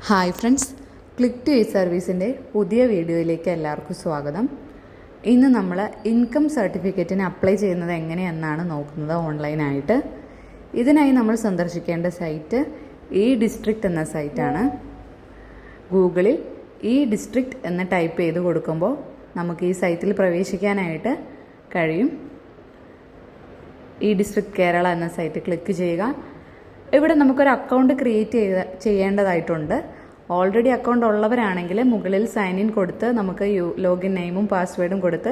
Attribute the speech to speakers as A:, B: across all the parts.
A: Hi friends, click to സർവീസിൻ്റെ പുതിയ വീഡിയോയിലേക്ക് എല്ലാവർക്കും സ്വാഗതം. ഇന്ന് നമ്മൾ ഇൻകം സർട്ടിഫിക്കറ്റിന് അപ്ലൈ ചെയ്യുന്നത് എങ്ങനെയെന്നാണ് നോക്കുന്നത് ഓൺലൈനായിട്ട്. ഇതിനായി നമ്മൾ സന്ദർശിക്കേണ്ട സൈറ്റ് ഇ ഡിസ്ട്രിക്റ്റ് എന്ന സൈറ്റാണ്. ഗൂഗിളിൽ ഇ ഡിസ്ട്രിക്റ്റ് എന്ന് ടൈപ്പ് ചെയ്ത് കൊടുക്കുമ്പോൾ നമുക്ക് ഈ സൈറ്റിൽ പ്രവേശിക്കാനായിട്ട് കഴിയും. ഇ ഡിസ്ട്രിക്റ്റ് കേരള എന്ന സൈറ്റ് ക്ലിക്ക് ചെയ്യുക. ഇവിടെ നമുക്കൊരു അക്കൗണ്ട് ക്രിയേറ്റ് ചെയ്യേണ്ടതായിട്ടുണ്ട്. ഓൾറെഡി അക്കൗണ്ട് ഉള്ളവരാണെങ്കിൽ മുകളിൽ സൈൻ ഇൻ കൊടുത്ത് നമുക്ക് ലോഗിൻ നെയിമും പാസ്വേഡും കൊടുത്ത്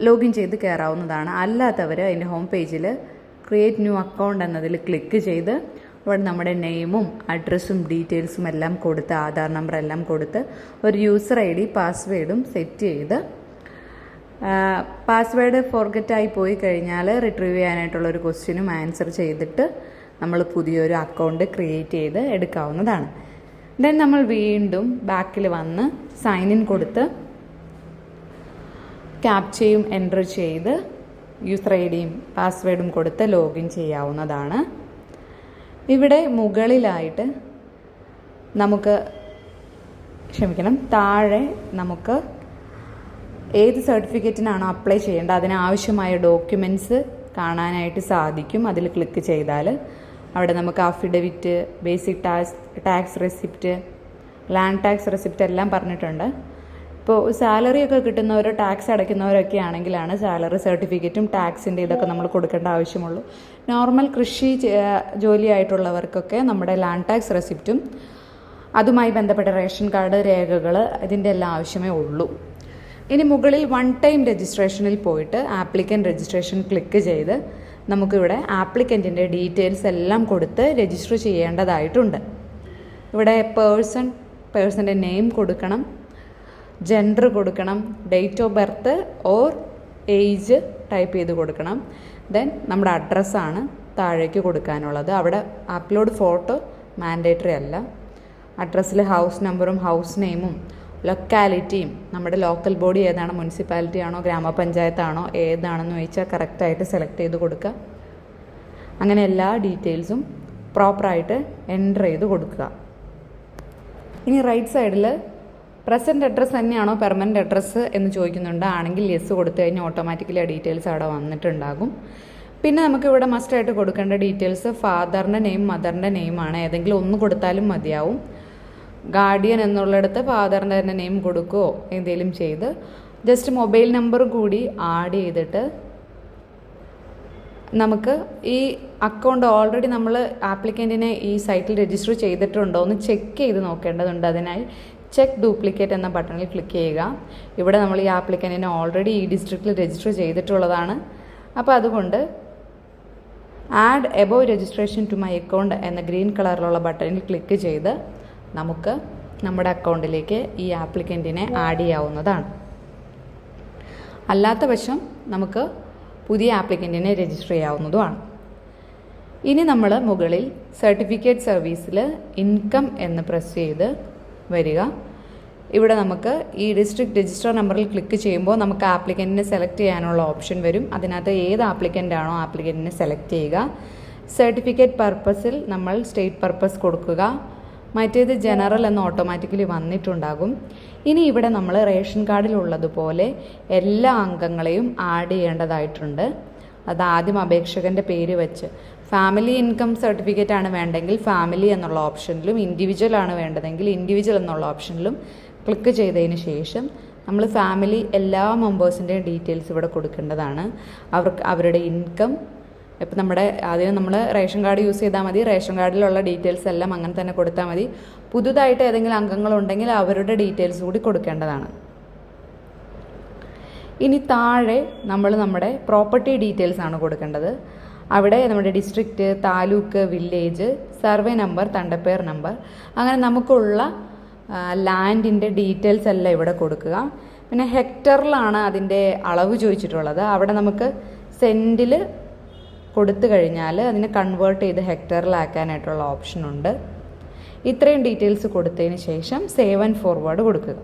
A: ലോഗിൻ ചെയ്ത് കയറാവുന്നതാണ്. അല്ലാത്തവർ അതിൻ്റെ ഹോം പേജിൽ ക്രിയേറ്റ് ന്യൂ അക്കൗണ്ട് എന്നതിൽ ക്ലിക്ക് ചെയ്ത് ഇവിടെ നമ്മുടെ നെയിമും അഡ്രസ്സും ഡീറ്റെയിൽസും എല്ലാം കൊടുത്ത് ആധാർ നമ്പർ എല്ലാം കൊടുത്ത് ഒരു യൂസർ ID പാസ്വേഡും സെറ്റ് ചെയ്ത് പാസ്വേഡ് ഫോർഗറ്റായി പോയി കഴിഞ്ഞാൽ റിട്രീവ് ചെയ്യാനായിട്ടുള്ളൊരു ക്വസ്റ്റ്യനും ആൻസർ ചെയ്തിട്ട് നമ്മൾ പുതിയൊരു അക്കൗണ്ട് ക്രിയേറ്റ് ചെയ്ത് എടുക്കാവുന്നതാണ്. ദെൻ നമ്മൾ വീണ്ടും ബാക്കിൽ വന്ന് സൈൻ ഇൻ കൊടുത്ത് ക്യാപ്ചയും എൻ്റർ ചെയ്ത് യൂസർ IDയും പാസ്വേഡും കൊടുത്ത് ലോഗിൻ ചെയ്യാവുന്നതാണ്. ഇവിടെ മുകളിലായിട്ട് താഴെ നമുക്ക് ഏത് സർട്ടിഫിക്കറ്റിനാണോ അപ്ലൈ ചെയ്യേണ്ടത് അതിനാവശ്യമായ ഡോക്യുമെൻറ്റ്സ് കാണാനായിട്ട് സാധിക്കും. അതിൽ ക്ലിക്ക് ചെയ്താൽ അവിടെ നമുക്ക് affidavit, basic tax receipt, land tax receipt എല്ലാം പറഞ്ഞിട്ടുണ്ട്. ഇപ്പോൾ സാലറിയൊക്കെ കിട്ടുന്നവരോ ടാക്സ് അടയ്ക്കുന്നവരൊക്കെ ആണെങ്കിലാണ് സാലറി സർട്ടിഫിക്കറ്റും ടാക്സിൻ്റെ ഇതൊക്കെ നമ്മൾ കൊടുക്കേണ്ട ആവശ്യമുള്ളൂ. നോർമൽ കൃഷി ജോലിയായിട്ടുള്ളവർക്കൊക്കെ നമ്മുടെ ലാൻഡ് ടാക്സ് റെസിപ്റ്റും അതുമായി ബന്ധപ്പെട്ട റേഷൻ കാർഡ് രേഖകൾ ഇതിൻ്റെ എല്ലാം ആവശ്യമേ ഉള്ളൂ. ഇനി മുകളിൽ വൺ ടൈം രജിസ്ട്രേഷനിൽ പോയിട്ട് ആപ്ലിക്കൻ്റ് രജിസ്ട്രേഷൻ ക്ലിക്ക് ചെയ്ത് നമുക്കിവിടെ ആപ്ലിക്കൻറ്റിൻ്റെ ഡീറ്റെയിൽസ് എല്ലാം കൊടുത്ത് രജിസ്റ്റർ ചെയ്യേണ്ടതായിട്ടുണ്ട്. ഇവിടെ പേഴ്സൻ്റെ നെയിം കൊടുക്കണം, ജെൻഡർ കൊടുക്കണം, date of birth or age type ചെയ്ത് കൊടുക്കണം. ദെൻ നമ്മുടെ അഡ്രസ്സാണ് താഴേക്ക് കൊടുക്കാനുള്ളത്. അവിടെ അപ്ലോഡ് ഫോട്ടോ മാൻഡേറ്ററി അല്ല. അഡ്രസ്സിൽ ഹൗസ് നമ്പറും ഹൗസ് നെയിമും ലൊക്കാലിറ്റിയും നമ്മുടെ ലോക്കൽ ബോഡി ഏതാണ്, മുനിസിപ്പാലിറ്റി ആണോ ഗ്രാമപഞ്ചായത്താണോ ഏതാണെന്ന് ചോദിച്ചാൽ കറക്റ്റായിട്ട് സെലക്ട് ചെയ്ത് കൊടുക്കുക. അങ്ങനെ എല്ലാ ഡീറ്റെയിൽസും പ്രോപ്പറായിട്ട് എൻ്റർ ചെയ്ത് കൊടുക്കുക. ഇനി റൈറ്റ് സൈഡിൽ പ്രസൻറ്റ് അഡ്രസ്സ് തന്നെയാണോ പെർമനൻറ്റ് അഡ്രസ്സ് എന്ന് ചോദിക്കുന്നുണ്ട്. ആണെങ്കിൽ യെസ് കൊടുത്തു കഴിഞ്ഞാൽ ഓട്ടോമാറ്റിക്കലി ആ ഡീറ്റെയിൽസ് അവിടെ വന്നിട്ടുണ്ടാകും. പിന്നെ നമുക്കിവിടെ മസ്റ്റായിട്ട് കൊടുക്കേണ്ട ഡീറ്റെയിൽസ് ഫാദറിൻ്റെ നെയിം, മദറിൻ്റെ നെയിമാണ്. ഏതെങ്കിലും ഒന്ന് കൊടുത്താലും മതിയാവും. ഗാർഡിയൻ എന്നുള്ളിടത്ത് ഫാദറിൻ്റെ തന്നെ നെയിം കൊടുക്കുകയോ എന്തെങ്കിലും ചെയ്ത് ജസ്റ്റ് മൊബൈൽ നമ്പർ കൂടി ആഡ് ചെയ്തിട്ട് നമുക്ക് ഈ അക്കൗണ്ട് ഓൾറെഡി നമ്മൾ ആപ്ലിക്കൻറ്റിനെ ഈ സൈറ്റിൽ രജിസ്റ്റർ ചെയ്തിട്ടുണ്ടോ എന്ന് ചെക്ക് ചെയ്ത് നോക്കേണ്ടതുണ്ട്. അതിനായി ചെക്ക് ഡ്യൂപ്ലിക്കേറ്റ് എന്ന ബട്ടണിൽ ക്ലിക്ക് ചെയ്യുക. ഇവിടെ നമ്മൾ ഈ ആപ്ലിക്കൻറ്റിനെ ഓൾറെഡി ഈ ഡിസ്ട്രിക്റ്റിൽ രജിസ്റ്റർ ചെയ്തിട്ടുള്ളതാണ്. അപ്പോൾ അതുകൊണ്ട് add above registration to my account എന്ന ഗ്രീൻ കളറിലുള്ള ബട്ടണിൽ ക്ലിക്ക് ചെയ്ത് നമുക്ക് നമ്മുടെ അക്കൗണ്ടിലേക്ക് ഈ ആപ്ലിക്കൻറ്റിനെ ആഡ് ചെയ്യാവുന്നതാണ്. അല്ലാത്ത പക്ഷം നമുക്ക് പുതിയ ആപ്ലിക്കൻറ്റിനെ രജിസ്റ്റർ ചെയ്യാവുന്നതുമാണ്. ഇനി നമ്മൾ മുകളിൽ സർട്ടിഫിക്കറ്റ് സർവീസിൽ ഇൻകം എന്ന് പ്രസ് ചെയ്ത് വരിക. ഇവിടെ നമുക്ക് ഈ ഡിസ്ട്രിക്ട് രജിസ്റ്റർ നമ്പറിൽ ക്ലിക്ക് ചെയ്യുമ്പോൾ നമുക്ക് ആപ്ലിക്കൻറ്റിനെ സെലക്ട് ചെയ്യാനുള്ള ഓപ്ഷൻ വരും. അതിനകത്ത് ഏത് ആപ്ലിക്കൻ്റാണോ ആപ്ലിക്കൻറ്റിനെ സെലക്ട് ചെയ്യുക. സർട്ടിഫിക്കറ്റ് പർപ്പസിൽ നമ്മൾ സ്റ്റേറ്റ് പർപ്പസ് കൊടുക്കുക. മറ്റേത് ജനറൽ എന്ന് ഓട്ടോമാറ്റിക്കലി വന്നിട്ടുണ്ടാകും. ഇനി ഇവിടെ നമ്മൾ റേഷൻ കാർഡിലുള്ളതുപോലെ എല്ലാ അംഗങ്ങളെയും ആഡ് ചെയ്യേണ്ടതായിട്ടുണ്ട്. അത് ആദ്യം അപേക്ഷകൻ്റെ പേര് വെച്ച് ഫാമിലി ഇൻകം സർട്ടിഫിക്കറ്റ് ആണ് വേണ്ടെങ്കിൽ ഫാമിലി എന്നുള്ള ഓപ്ഷനിലും, ഇൻഡിവിജ്വൽ ആണ് വേണ്ടതെങ്കിൽ ഇൻഡിവിജ്വൽ എന്നുള്ള ഓപ്ഷനിലും ക്ലിക്ക് ചെയ്തതിന് ശേഷം നമ്മൾ ഫാമിലി എല്ലാ മെമ്പേഴ്സിൻ്റെയും ഡീറ്റെയിൽസ് ഇവിടെ കൊടുക്കേണ്ടതാണ്. അവരുടെ ഇൻകം ഇപ്പം ആദ്യം നമ്മൾ റേഷൻ കാർഡ് യൂസ് ചെയ്താൽ മതി. റേഷൻ കാർഡിലുള്ള ഡീറ്റെയിൽസ് എല്ലാം അങ്ങനെ തന്നെ കൊടുത്താൽ മതി. പുതുതായിട്ട് ഏതെങ്കിലും അംഗങ്ങളുണ്ടെങ്കിൽ അവരുടെ ഡീറ്റെയിൽസ് കൂടി കൊടുക്കേണ്ടതാണ്. ഇനി താഴെ നമ്മൾ നമ്മുടെ പ്രോപ്പർട്ടി ഡീറ്റെയിൽസ് ആണ് കൊടുക്കേണ്ടത്. അവിടെ നമ്മുടെ district, taluk, village, survey number, തണ്ടപ്പേർ നമ്പർ, അങ്ങനെ നമുക്കുള്ള ലാൻഡിൻ്റെ ഡീറ്റെയിൽസ് എല്ലാം ഇവിടെ കൊടുക്കുക. പിന്നെ ഹെക്ടറിലാണ് അതിൻ്റെ അളവ് ചോദിച്ചിട്ടുള്ളത്. അവിടെ നമുക്ക് സെൻറ്റിൽ കൊടുത്തു കഴിഞ്ഞാൽ അതിനെ കൺവേർട്ട് ചെയ്ത് ഹെക്ടറിലാക്കാനായിട്ടുള്ള ഓപ്ഷനുണ്ട്. ഇത്രയും ഡീറ്റെയിൽസ് കൊടുത്തതിന് ശേഷം സേവ് ആൻഡ് ഫോർവേഡ് കൊടുക്കുക.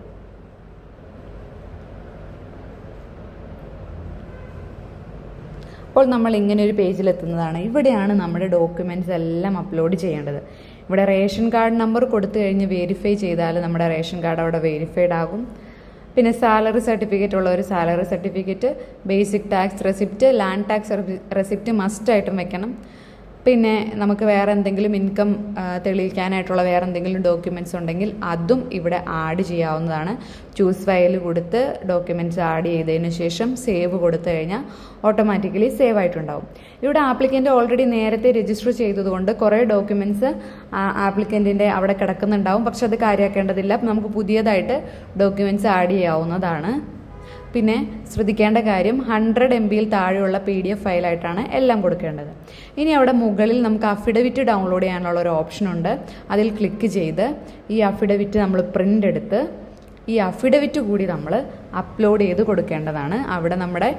A: അപ്പോൾ നമ്മൾ ഇങ്ങനെ ഒരു പേജിലെത്തുന്നതാണ്. ഇവിടെയാണ് നമ്മുടെ ഡോക്യുമെൻറ്റ്സ് എല്ലാം അപ്ലോഡ് ചെയ്യേണ്ടത്. ഇവിടെ റേഷൻ കാർഡ് നമ്പർ കൊടുത്തു കഴിഞ്ഞ് വെരിഫൈ ചെയ്താൽ നമ്മുടെ റേഷൻ കാർഡ് അവിടെ വെരിഫൈഡ് ആകും. പിന്നെ സാലറി സർട്ടിഫിക്കറ്റ് ഉള്ളവർ salary certificate, basic tax receipt, land tax receipt മസ്റ്റായിട്ടും വെക്കണം. പിന്നെ നമുക്ക് വേറെ എന്തെങ്കിലും ഇൻകം തെളിയിക്കാനായിട്ടുള്ള വേറെ എന്തെങ്കിലും ഡോക്യുമെൻറ്റ്സ് ഉണ്ടെങ്കിൽ അതും ഇവിടെ ആഡ് ചെയ്യാവുന്നതാണ്. ചൂസ് ഫയൽ കൊടുത്ത് ഡോക്യുമെൻറ്റ്സ് ആഡ് ചെയ്തതിന് ശേഷം സേവ് കൊടുത്തു കഴിഞ്ഞാൽ ഓട്ടോമാറ്റിക്കലി സേവ് ആയിട്ടുണ്ടാവും. ഇവിടെ ആപ്ലിക്കൻ്റ് ഓൾറെഡി നേരത്തെ രജിസ്റ്റർ ചെയ്തതുകൊണ്ട് കുറേ ഡോക്യുമെൻറ്റ്സ് ആപ്ലിക്കൻറ്റിൻ്റെ അവിടെ കിടക്കുന്നുണ്ടാവും. പക്ഷെ അത് കാര്യമാക്കേണ്ടതില്ല. നമുക്ക് പുതിയതായിട്ട് ഡോക്യുമെൻറ്റ്സ് ആഡ് ചെയ്യാവുന്നതാണ്. പിന്നെ ശ്രദ്ധിക്കേണ്ട കാര്യം 100 MB താഴെയുള്ള PDF ഫയലായിട്ടാണ് എല്ലാം കൊടുക്കേണ്ടത്. ഇനി അവിടെ മുകളിൽ നമുക്ക് അഫിഡവിറ്റ് ഡൗൺലോഡ് ചെയ്യാനുള്ള ഒരു ഓപ്ഷൻ ഉണ്ട്. അതിൽ ക്ലിക്ക് ചെയ്ത് ഈ അഫിഡവിറ്റ് നമ്മൾ പ്രിൻ്റ് എടുത്ത് ഈ അഫിഡവിറ്റ് കൂടി നമ്മൾ അപ്ലോഡ് ചെയ്ത് കൊടുക്കേണ്ടതാണ്. അവിടെ നമ്മുടെ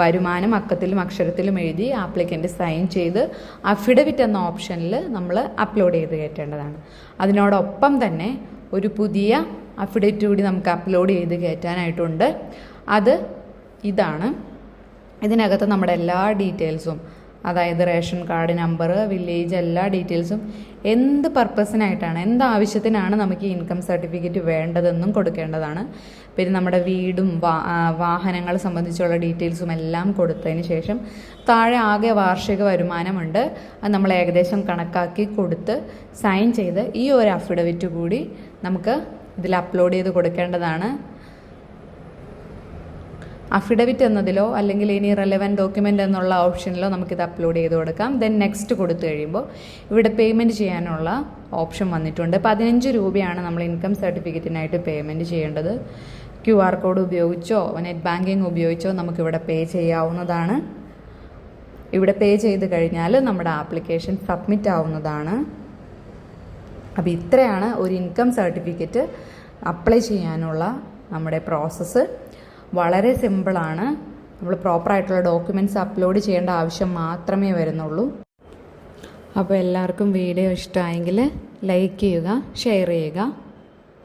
A: വരുമാനം അക്കത്തിലും അക്ഷരത്തിലും എഴുതി ആപ്ലിക്കൻ്റ് സൈൻ ചെയ്ത് അഫിഡവിറ്റ് എന്ന ഓപ്ഷനിൽ നമ്മൾ അപ്ലോഡ് ചെയ്ത് കയറ്റേണ്ടതാണ്. അതിനോടൊപ്പം തന്നെ ഒരു പുതിയ അഫിഡവിറ്റ് കൂടി നമുക്ക് അപ്ലോഡ് ചെയ്ത് കയറ്റാനായിട്ടുണ്ട്. അത് ഇതാണ്. ഇതിനകത്ത് നമ്മുടെ എല്ലാ ഡീറ്റെയിൽസും, അതായത് റേഷൻ കാർഡ് നമ്പർ, വില്ലേജ്, എല്ലാ ഡീറ്റെയിൽസും എന്ത് പർപ്പസിനായിട്ടാണ്, എന്ത് ആവശ്യത്തിനാണ് നമുക്ക് ഈ ഇൻകം സർട്ടിഫിക്കറ്റ് വേണ്ടതെന്നും കൊടുക്കേണ്ടതാണ്. പിന്നെ നമ്മുടെ വീടും വാഹനങ്ങൾ സംബന്ധിച്ചുള്ള ഡീറ്റെയിൽസും എല്ലാം കൊടുത്തതിന് ശേഷം താഴെ ആകെ വാർഷിക വരുമാനമുണ്ട്. അത് നമ്മൾ ഏകദേശം കണക്കാക്കി കൊടുത്ത് സൈൻ ചെയ്ത് ഈ ഒരു അഫിഡവിറ്റ് കൂടി നമുക്ക് ഇതിൽ അപ്ലോഡ് ചെയ്ത് കൊടുക്കേണ്ടതാണ്. അഫിഡവിറ്റ് എന്നതിലോ അല്ലെങ്കിൽ ഇനി റെലവൻറ്റ് ഡോക്യുമെൻ്റ് എന്നുള്ള ഓപ്ഷനിലോ നമുക്കിത് അപ്ലോഡ് ചെയ്ത് കൊടുക്കാം. ദെൻ നെക്സ്റ്റ് കൊടുത്തു കഴിയുമ്പോൾ ഇവിടെ പേയ്മെൻറ്റ് ചെയ്യാനുള്ള ഓപ്ഷൻ വന്നിട്ടുണ്ട്. 15 രൂപയാണ് നമ്മൾ ഇൻകം സർട്ടിഫിക്കറ്റിനായിട്ട് പേയ്മെൻറ്റ് ചെയ്യേണ്ടത്. QR കോഡ് ഉപയോഗിച്ചോ നെറ്റ് ബാങ്കിങ് ഉപയോഗിച്ചോ നമുക്കിവിടെ പേ ചെയ്യാവുന്നതാണ്. ഇവിടെ പേ ചെയ്ത് കഴിഞ്ഞാൽ നമ്മുടെ ആപ്ലിക്കേഷൻ സബ്മിറ്റ് ആവുന്നതാണ്. അപ്പോൾ ഇത്രയാണ് ഒരു ഇൻകം സർട്ടിഫിക്കറ്റ് അപ്ലൈ ചെയ്യാനുള്ള നമ്മുടെ പ്രോസസ്സ്. വളരെ സിമ്പിളാണ്. നമ്മൾ പ്രോപ്പറായിട്ടുള്ള ഡോക്യുമെൻറ്റ്സ് അപ്ലോഡ് ചെയ്യേണ്ട ആവശ്യം മാത്രമേ വരുന്നുള്ളൂ. അപ്പോൾ എല്ലാവർക്കും വീഡിയോ ഇഷ്ടമായെങ്കിൽ ലൈക്ക് ചെയ്യുക, ഷെയർ ചെയ്യുക.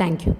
A: Thank you.